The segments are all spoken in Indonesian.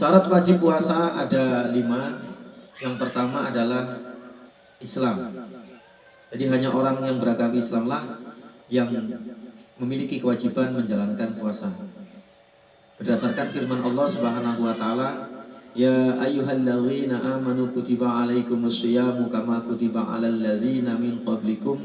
Syarat wajib puasa ada 5. Yang pertama adalah Islam. Jadi hanya orang yang beragama Islamlah yang memiliki kewajiban menjalankan puasa. Berdasarkan firman Allah Subhanahu wa taala, "Ya ayyuhalladzina amanu kutiba alaikumus syiyamu kama kutiba alal ladzina min qablikum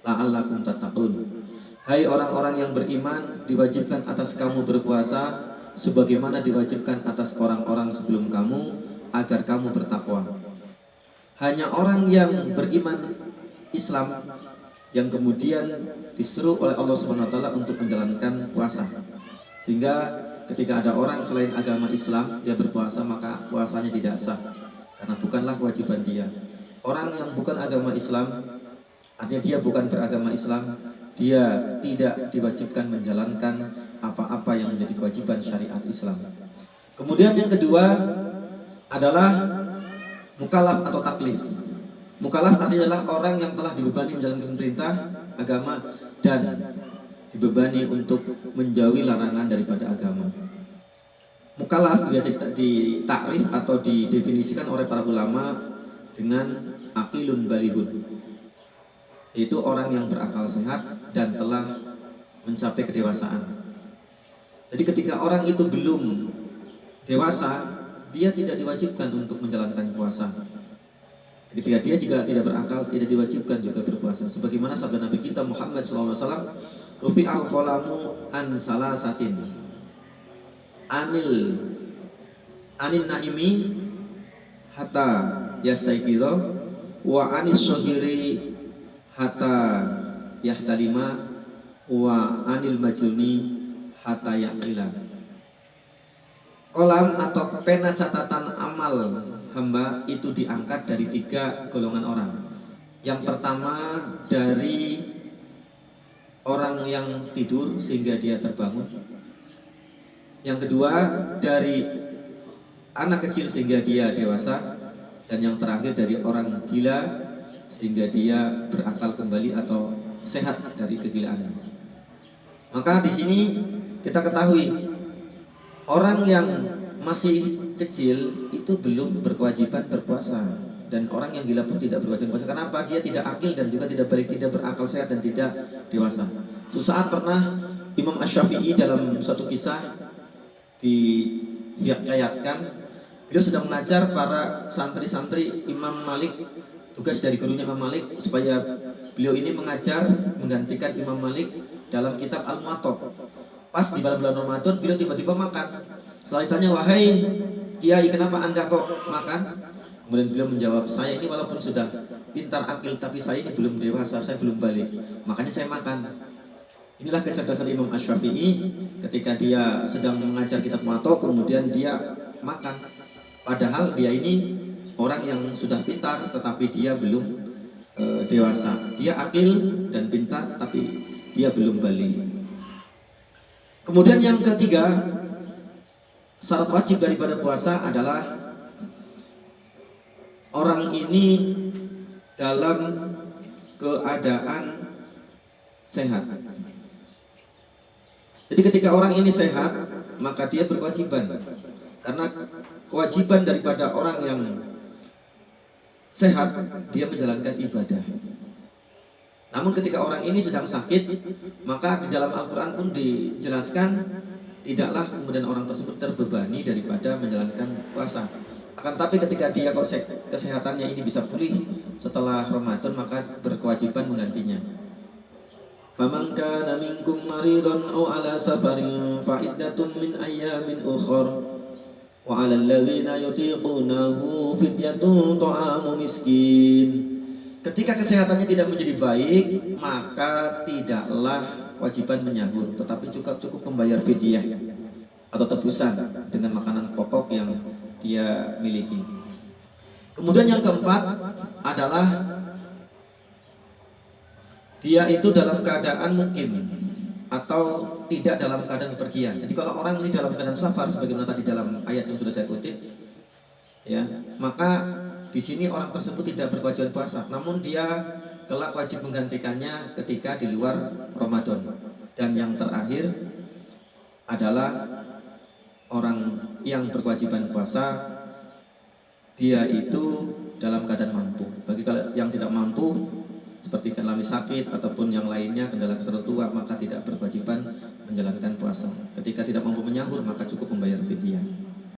la'allakum tattaqun." Hai orang-orang yang beriman, diwajibkan atas kamu berpuasa sebagaimana diwajibkan atas orang-orang sebelum kamu agar kamu bertakwa. Hanya orang yang beriman Islam yang kemudian disuruh oleh Allah Subhanahu wa taala untuk menjalankan puasa. Sehingga ketika ada orang selain agama Islam dia berpuasa, maka puasanya tidak sah karena bukanlah kewajiban dia. Orang yang bukan agama Islam, artinya dia bukan beragama Islam, dia tidak diwajibkan menjalankan apa-apa yang menjadi kewajiban syariat Islam. Kemudian yang kedua adalah mukallaf atau taklif. Mukallaf adalah orang yang telah dibebani menjalankan perintah agama dan dibebani untuk menjauhi larangan daripada agama. Mukallaf biasa ditakrif atau didefinisikan oleh para ulama dengan aqilun balihun, yaitu orang yang berakal sehat dan telah mencapai kedewasaan. Jadi ketika orang itu belum dewasa, dia tidak diwajibkan untuk menjalankan puasa. Ketika dia juga tidak berakal, tidak diwajibkan juga berpuasa. Sebagaimana sabda Nabi kita Muhammad SAW, "Rufi'al qalamu an salasatin, anin naimi hatta yastaiqidha, wa anis sohiri hatta yahtalima, wa anil majnuni hatta yaqila." Kolam atau pena catatan amal hamba itu diangkat dari 3 golongan orang. Yang pertama dari orang yang tidur sehingga dia terbangun. Yang kedua dari anak kecil sehingga dia dewasa. Dan yang terakhir dari orang gila sehingga dia berakal kembali atau sehat dari kegilaannya. Maka di sini kita ketahui orang yang masih kecil itu belum berkewajiban berpuasa, dan orang yang gila pun tidak berkewajiban berpuasa. Kenapa? Dia tidak akil dan juga tidak balik, tidak berakal sehat dan tidak dewasa. Suatu saat pernah Imam Asy-Syafi'i dalam suatu kisah dihikayatkan, beliau sedang mengajar para santri-santri Imam Malik. Tugas dari gurunya Imam Malik supaya beliau ini mengajar menggantikan Imam Malik dalam kitab Al-Muwatta. Pas di bulan Ramadan, beliau tiba-tiba makan. Setelah ditanya, "Wahai Kiai, kenapa Anda kok makan?" Kemudian beliau menjawab, "Saya ini walaupun sudah pintar akil, tapi saya ini belum dewasa, saya belum balik. Makanya saya makan." Inilah kecerdasan Imam Asy-Syafi'i ketika dia sedang mengajar kitab Muwatta, kemudian dia makan. Padahal dia ini orang yang sudah pintar, tetapi dia belum dewasa. Dia akil dan pintar, tapi dia belum balik. Kemudian yang ketiga, syarat wajib daripada puasa adalah orang ini dalam keadaan sehat. Jadi ketika orang ini sehat, maka dia berkewajiban. Karena kewajiban daripada orang yang sehat, dia menjalankan ibadah. Namun ketika orang ini sedang sakit, maka di dalam Al-Quran pun dijelaskan tidaklah kemudian orang tersebut terbebani daripada menjalankan puasa. Akan tapi ketika dia kesehatannya ini bisa pulih setelah Ramadan, maka berkewajiban menggantinya. "Faman kana minkum maridun aw ala safarin fa iddatun min ayyamin ukhra wa 'alal ladzina yutiqunahu fidyatun ta'amu miskin." Ketika kesehatannya tidak menjadi baik, maka tidaklah kewajiban menyahur, tetapi cukup membayar fidyah atau tebusan dengan makanan pokok yang dia miliki. Kemudian yang keempat adalah dia itu dalam keadaan mukim atau tidak dalam keadaan bepergian. Jadi kalau orang ini dalam keadaan safar, sebagaimana tadi dalam ayat yang sudah saya kutip, ya, maka di sini orang tersebut tidak berkewajiban puasa, namun dia kelak wajib menggantikannya ketika di luar Ramadan. Dan yang terakhir adalah orang yang berkewajiban puasa dia itu dalam keadaan mampu. Bagi yang tidak mampu seperti mengalami sakit ataupun yang lainnya kendala tertentu, maka tidak berkewajiban menjalankan puasa. Ketika tidak mampu menyahur maka cukup membayar fidyah.